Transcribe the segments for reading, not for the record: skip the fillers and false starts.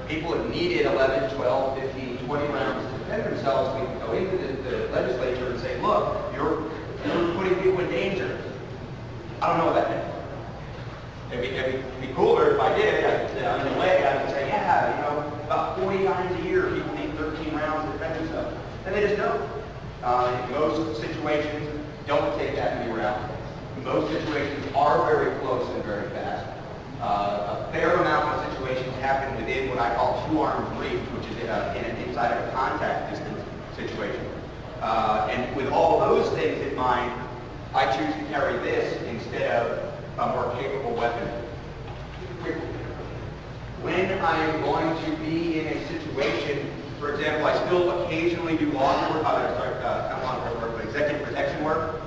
people have needed 11, 12, 15, 20 rounds to defend themselves. We can go into the legislature and say, look, you're putting people in danger. I don't know what that means. It'd be cooler if I did. In a way, I could say, yeah, you know, about 40 times a year, people need 13 rounds to defend themselves. And they just don't. In most situations, don't take that many rounds. Most situations are very close and very fast. A fair amount of situations happen within what I call two-armed reach, which is inside of a contact distance situation. And with all those things in mind, I choose to carry this instead of a more capable weapon. When I am going to be in a situation, for example, I still occasionally do executive protection work.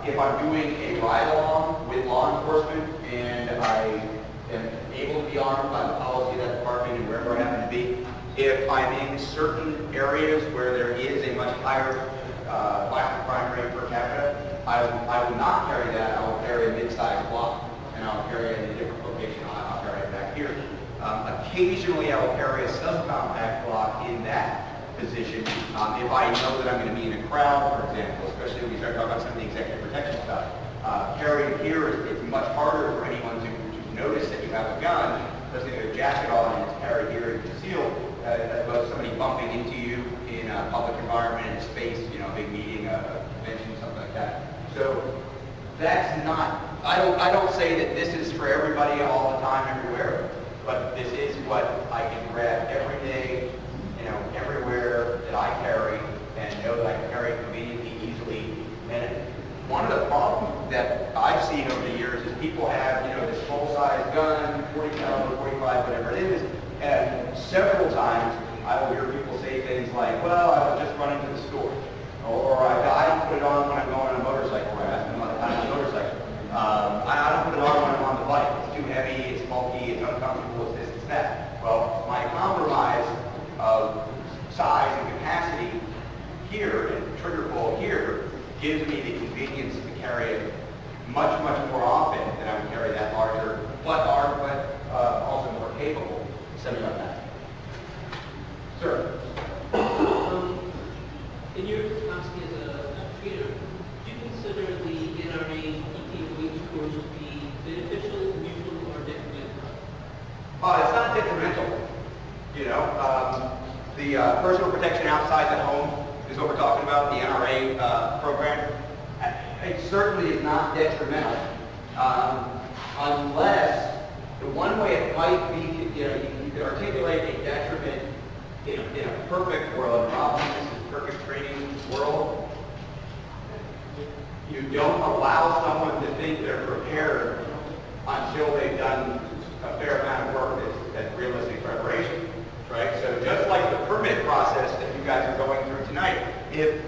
If I'm doing a ride-along with law enforcement and I am able to be armed by the policy of that department and wherever I happen to be, if I'm in certain areas where there is a much higher violent crime rate per capita, I will not carry that. I will carry a mid-sized block, and I'll carry it in a different location. I'll carry it back here. Occasionally, I will carry a subcompact block in that position if I know that I'm going to be in a crowd, for example, especially when we start talking about some of the executive protection stuff. Carrying here is much harder for anyone to notice that you have a gun, especially with a jacket on and it's carried here and concealed, as opposed to somebody bumping into you in a public environment, in a space, you know, a big meeting, a convention, something like that. So that's not, I don't say that this is for everybody all the time, everywhere, but this is what I can grab every day, you know, everywhere that I carry, and know that I can carry it conveniently, easily. And one of the problems that I've seen over the years is people have, you know, this full-size gun, 40 caliber, 45, whatever it is, and several times I will hear people say things like, well, I was just running to the store, or I don't put it on when I'm going on a motorcycle ride. I'm on a motorcycle. I don't put it on when I'm on the bike. It's too heavy, it's bulky, it's uncomfortable, it's this, it's that. Well, my compromise of size and capacity here and trigger pull here gives me the convenience to carry it much, much more often than I would carry that larger, but also more capable semi-automatic. Sir? In your capacity as a trainer, do you consider the NRA 18-week course to be beneficial, neutral, or detrimental? It's not detrimental. You know, the personal protection outside the home is what we're talking about, the NRA program. It certainly is not detrimental, unless the one way it might be, you know, you could articulate a detriment in a perfect world, probably this is a perfect training world. You don't allow someone to think they're prepared until they've done a fair amount of work that's realistic preparation, right? So just like the permit process that you guys are going through tonight,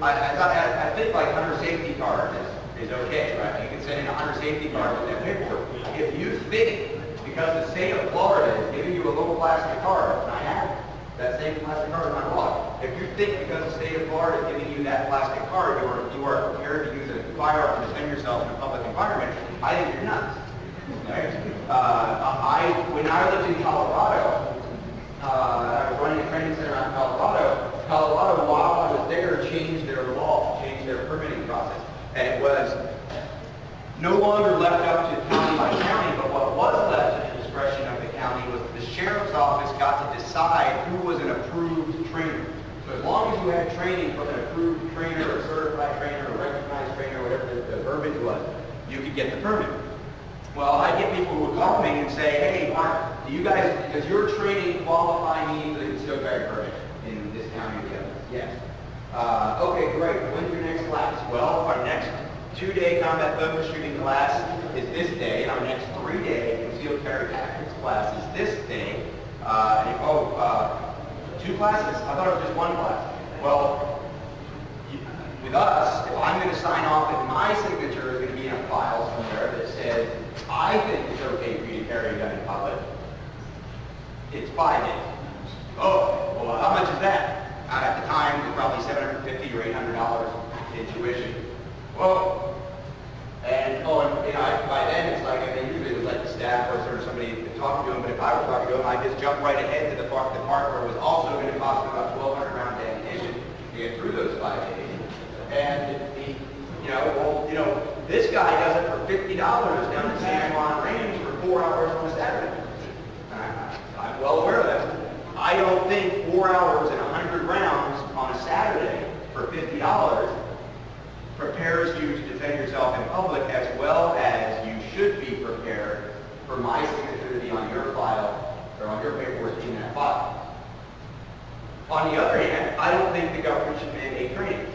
I think like hunter safety card is okay, right? You can send in a hunter safety card with that paperwork. If you think, because the state of Florida is giving you a little plastic card, and I have that same plastic card in my wallet, if you think because the state of Florida is giving you that plastic card, you are prepared to use a firearm to defend yourself in a public environment, I think you're nuts. Right? When I lived in Colorado, I was running a training center out in Colorado, while I was there, changed their law, changed their permitting process. And it was no longer left up to county by county, but what was left to the discretion of the county was the sheriff's office got to decide who was an approved trainer. So as long as you had training from an approved trainer, or certified trainer, or recognized trainer, whatever the verbiage was, you could get the permit. Well, I get people who would call me and say, hey, Mark, do you guys, does your training qualify me to still carry a permit in this county or the other? Yes. Okay, great. When's your next class? Well, our next 2-day combat focus shooting class is this day, and our next 3-day concealed carry tactics class is this day. 2 classes? I thought it was just 1 class. Well, with us, if I'm going to sign off and my signature is going to be in a file somewhere that says, I think it's okay for you to carry a gun in public, it's 5 days. Oh, well, how much is that? At the time, it was probably $750 or $800 in tuition. Well, and by then it's like, I mean, usually it was like the staff person or somebody talking to him, but if I were talking to him, I'd just jump right ahead to the part where it was also going to cost him about 1,200 rounds of ammunition to get through those 5 days. And he, this guy does it for $50 down in San Juan Range for 4 hours on a Saturday. I'm well aware of that. I don't think 4 hours and 100 rounds on a Saturday for $50 prepares you to defend yourself in public as well as you should be prepared for my signature to be on your file or on your paperwork in that file. On the other hand, I don't think the government should mandate training.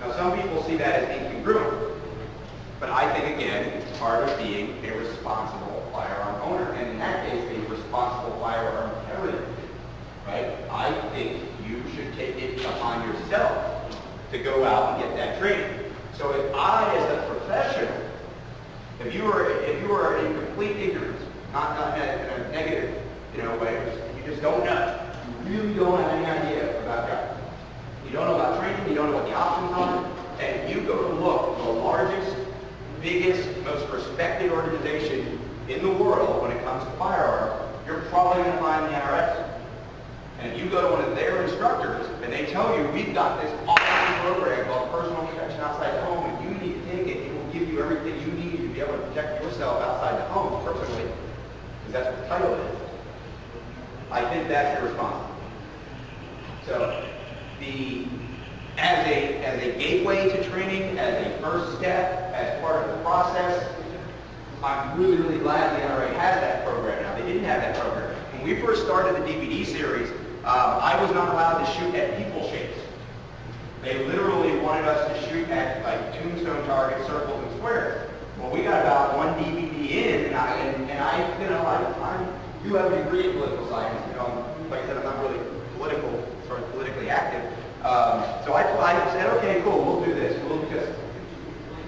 Now, some people see that as incongruent, but I think, again, it's part of being a responsible firearm owner, and in that case, a responsible firearm carrier, right? I think you should take it upon yourself to go out and get that training. So if I, as a professional, if you are in complete ignorance, not in a negative, way, you just don't know. You really don't have any idea about that. You don't know about training, you don't know what the options are, and you go to look for the largest, biggest, most respected organization in the world when it comes to firearms, you're probably going to find the NRS. And if you go to one of their instructors and they tell you, we've got this awesome program called personal protection outside the home, and you need to take it, it will give you everything you need to be able to protect yourself outside the home personally, because that's what the title is. I think that's irresponsible. So, as a gateway to training, as a first step, as part of the process, I'm really, really glad the NRA has that program now. They didn't have that program. When we first started the DVD series, I was not allowed to shoot at people shapes. They literally wanted us to shoot at like tombstone targets, circles, and squares. Well, we got about one DVD in, and I do have a degree in political science. Like I said, I'm not really politically active. So I said, okay, cool, we'll do this. Because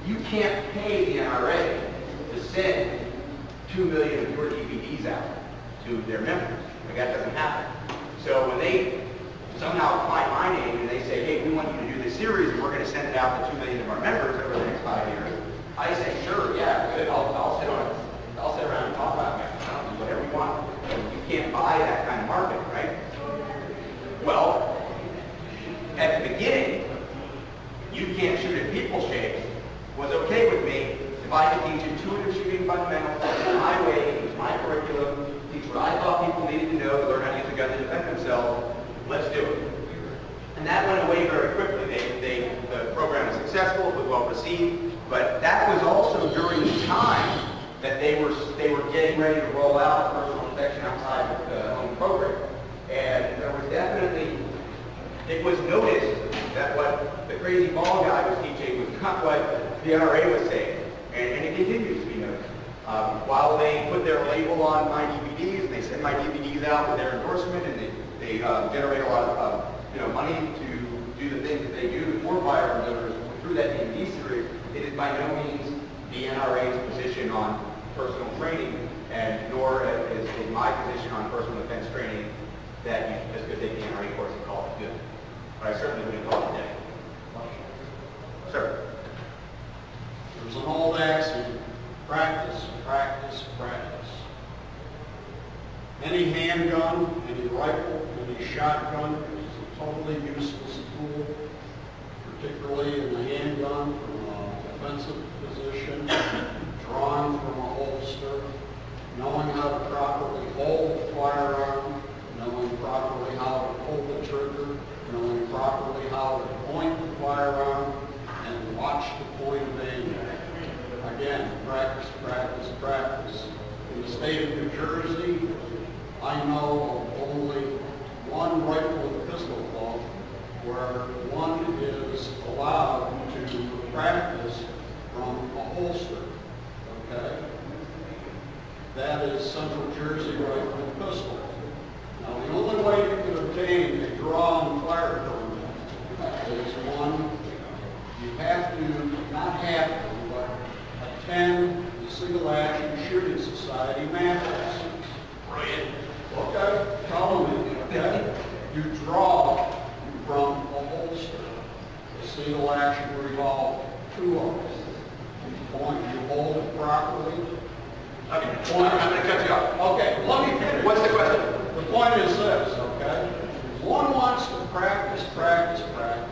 you can't pay the NRA to send 2 million of your DVDs out to their members. Like, that doesn't happen. So when they somehow find my name and they say, hey, we want you to do this series and we're going to send it out to 2 million of our members over the next 5 years, I say, sure, yeah, good. I'll sit around and talk about it. I'll do whatever you want. You can't buy that kind of market, right? Well, at the beginning, you can't shoot at people shapes was okay with me if I could teach intuitive shooting fundamentals my way, it was my curriculum, teach what I thought people needed to know to learn how to use a gun to defend themselves. Let's do it. And that went away very quickly. The program was successful, it was well received, but that was also during the time that they were getting ready to roll out personal protection outside of the home program. And there was definitely, it was noticed that what the crazy ball guy was teaching was not what the NRA was saying. And it continues to be noticed. While they put their label on my DVDs, and they send my DVDs out with their endorsement, and they generate a lot of money to do the things that they do for firearms owners through that DVD series, it is by no means the NRA's position on personal training, and nor is my position on personal defense training that you just go take the NRA course and call it good. But I certainly wouldn't call it today. Sir? There's an old axiom, practice, practice, practice. Any handgun, any rifle, any shotgun is a totally useless tool, particularly in the handgun from a defensive position, drawn from a holster, knowing how to properly hold the firearm, knowing properly how to pull the trigger, knowing properly how to point the firearm, and watch the point of aim. Again, practice, practice, practice. In the state of New Jersey, I know of only one rifle with pistol club where one is allowed to practice from a holster. Okay? That is Central Jersey rifle and pistol. Now, the only way you can obtain a drawn fire permit is one, you have to, not have to, but attend the Single Action Shooting Society math. Brilliant. Okay, follow me, okay? You draw from a holster. The Single Action revolver, 2 of them. You point, you hold it properly. Okay, I'm going to cut you off. point is this, okay? One wants to practice, okay?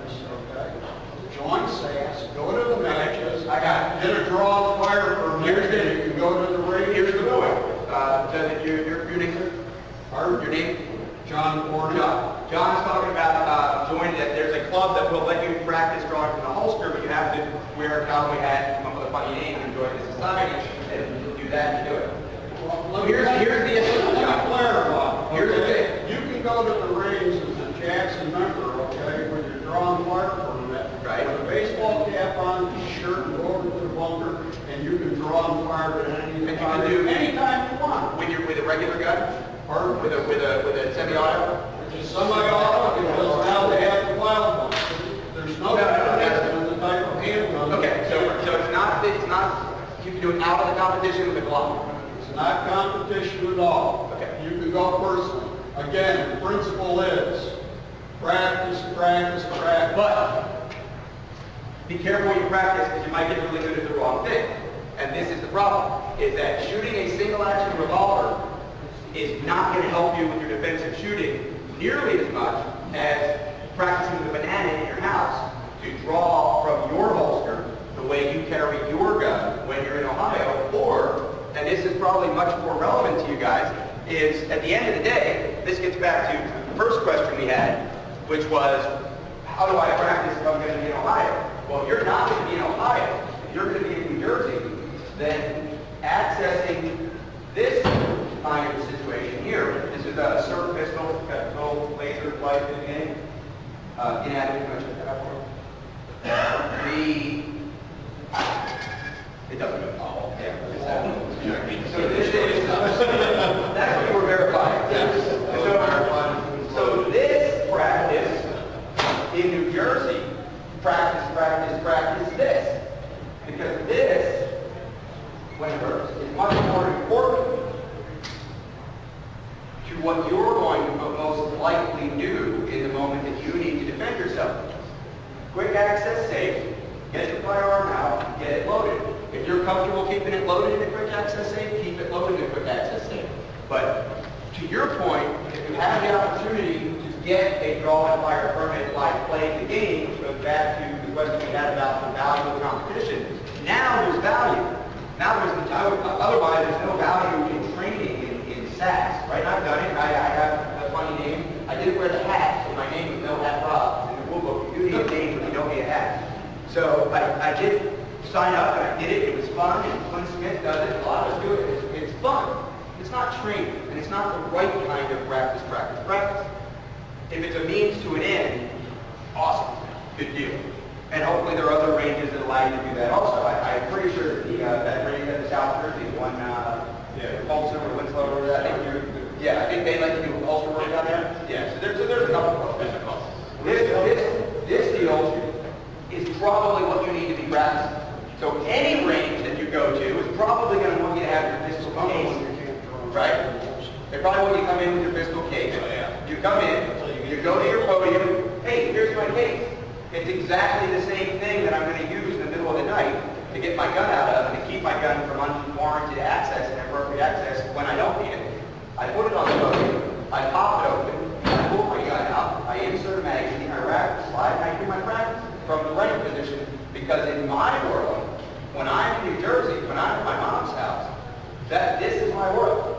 Join SAS, go to the matches. I got it. Get a draw fire permit, and you can go to the range. Here's the point. Your name, sir? Pardon? Your name? John Cornell. John's talking about joining that. There's a club that will let you practice drawing from the holster, but you have to wear a cowboy hat, come up with a funny name, and join the society, and do that and do it. Well, Here's the issue, Let me John. clarify. Here's the okay? thing. You can go to the range as a Jackson member, okay, with your drawing fire permit. Right. With a baseball cap on, t-shirt, and go over to the bunker, and you can draw and fire at any And you time, can do- anytime you want. With a regular gun, Pardon? with a semi-auto. Semi-auto, because now they have the wild ones. There's no competition in the type of handgun. Okay, so it's not you can do it out of the competition with a Glock. It's not competition at all. Okay. You can go personally. Again, the principle is practice. But be careful when you practice because you might get really good at the wrong thing. And this is the problem, is that shooting a single action revolver is not going to help you with your defensive shooting nearly as much as practicing the banana in your house to draw from your holster the way you carry your gun when you're in Ohio. Or, and this is probably much more relevant to you guys, is at the end of the day, this gets back to the first question we had, which was, how do I practice if I'm going to be in Ohio? Well, if you're not going to be in Ohio, if you're going to be in New Jersey, then accessing this kind of situation here, this is a SIRT pistol, got a little laser light in the beginning, inadequate, can I check that out for you? It doesn't go, oh, yeah. So this is, that's what you were verifying. So this practice in New Jersey, practice this. Because this, when it hurts, is much more important to what you're going to most likely do in the moment that you need to defend yourself. Quick access safe, get your firearm out, get it loaded. If you're comfortable keeping it loaded in a quick access safe, keep it loaded in a quick access safe. But to your point, if you have the opportunity to get a draw and fire permit by playing the game, which goes back to the question we had about the value of competition, now there's value. Now otherwise there's no value in training in SAS, right? I've done it. I have a funny name. I didn't wear the hat, so my name was no hat Rob. In the rule book, you do need a name, but you don't need a hat. So I did sign up and I did it. It was fun. And Clint Smith does it. A lot of us do it. It's fun. It's not training, and it's not the right kind of practice. If it's a means to an end, awesome, good deal. And hopefully there are other ranges that allow you to do that also. I'm pretty sure that range at the South Jersey, one, Folsom or Winslow, or that, I think they like to do ulcer work down there. Yeah, so there's a couple of those. This deal is probably what you need to be practicing. So any range that you go to is probably going to want you to have your pistol case, right? They probably want you to come in with your pistol case. You come in, you go to your podium, hey, here's my case. It's exactly the same thing that I'm going to use in the middle of the night to get my gun out of and to keep my gun from unwarranted access and inappropriate access when I don't need it. I put it on the podium, I pop it open, I pull my gun out, I insert a magazine, I rack the slide, and I do my practice from the running position. Because in my world, when I'm in New Jersey, when I'm at my mom's house, this is my world.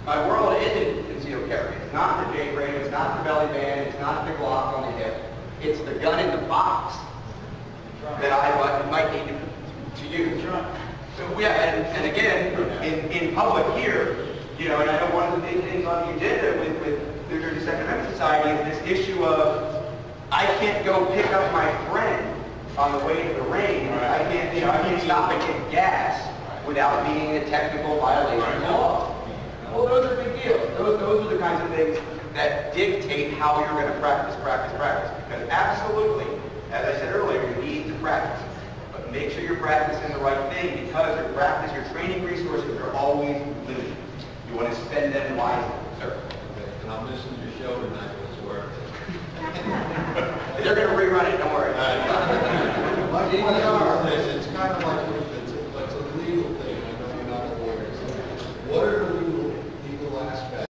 My world isn't concealed carry. It's not the J-frame, it's not the belly band, it's not the Glock on the hip. It's the gun in the box that I might need to use. So and again, in public here, and I know one of the big things on the agenda with New Jersey Second Amendment Society is this issue of I can't go pick up my friend on the way to the range. I can't stop and get gas without being a technical violation of the law. Well, those are big deals. Those are the kinds of things that dictate how you're going to practice. Because absolutely, as I said earlier, you need to practice. But make sure you're practicing the right thing because your training resources are always limited. You want to spend them wisely, sir. And I'm missing your show tonight, I swear. They're going to rerun it, don't worry. DDR.